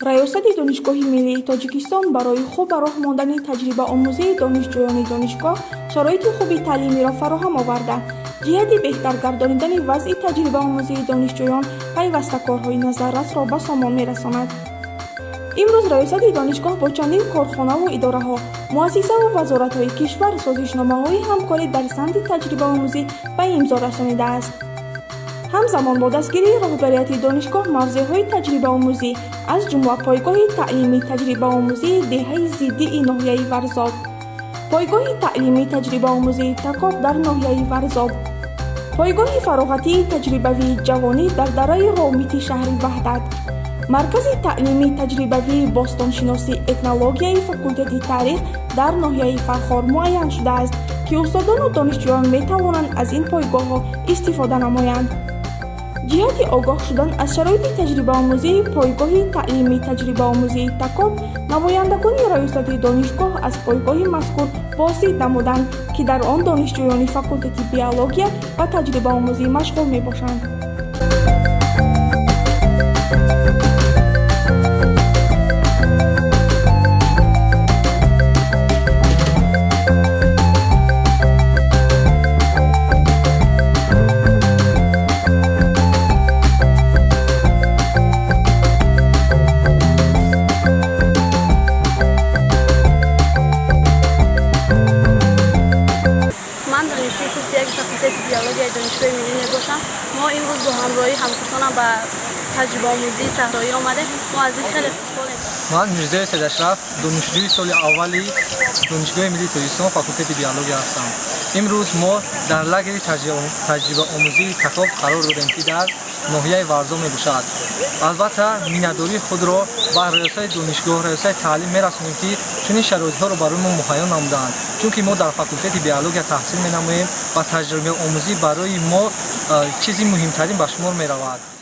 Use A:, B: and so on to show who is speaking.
A: раёсати донишгоҳи миллии Тоҷикистон барои хуб ба роҳ мондани таҷрибаомӯзии донишҷӯёни донишгоҳ шароити хуби таълимиро фароҳам оварда, ҷиҳати беҳтар гардонидани вазъи таҷрибаомӯзии донишҷӯён пайваста корҳои назаррасро ба сомон мерасонад. имрӯз раёсати донишгоҳ бо чандин корхонаву идораҳо, муассисаву вазоратҳои кишвар созишномаҳои ҳамкорӣ дар самти таҷрибаомӯзӣ ба имзо расонидааст. ҳамзамон бо дастгирии роҳбарияти донишгоҳ мавзеъҳои таҷрибаомӯзӣ аз ҷумла пойгоҳи таълимии таҷрибаомӯзии деҳаи зиддии ноҳияи Варзоб, пойгоҳи таълимии таҷрибаомӯзии Такоб дар ноҳияи Варзоб, пойгоҳи фароғатии таҷрибавии ҷавонӣ дар дараи Ромити шаҳри Ваҳдат, маркази таълимии таҷрибавии бостоншиносӣ этнологияи факултети таърих дар ноҳияи Фархор муайян шудааст, ки устодону донишҷӯён метавонанд аз ин пойгоҳҳо истифода намоянд. ҷиҳати огоҳ шудан аз шароити таҷрибаомӯзии пойгоҳи таълимии таҷрибаомӯзии Такоб, намояндагони раёсати донишгоҳ аз пойгоҳи мазкур боздид намуданд, ки дар он донишҷӯёни факултети биология ва таҷрибаомӯзӣ машғул мебошанд.
B: فاکولته بیولوژی دانشگاه ملی میباشم. ما این روز با همراهی همکارانم به تجربه آموزی صحرایی آمده. ما از این خیلی خوشحالیم.
C: من میرزا سید اشرف دانشجوی سال اولی دانشگاه ملی تاجیکستان فاکولته بیولوژی هستم. امروز ما در لاگر تجربه آموزی تکاب قرار دادیم که در ناحیه ورزاب میباشد. البته مینداری خود را با رئیس دانشگاه رئیس تعلیم میرسونیم که چنین شرایطها را برای ما مهیا نمودند، چون که ما در فاکولته بیولوژی تحصیل مینماییم و تجربه آموزی برای ما چیزی مهمترین به شمار میرود.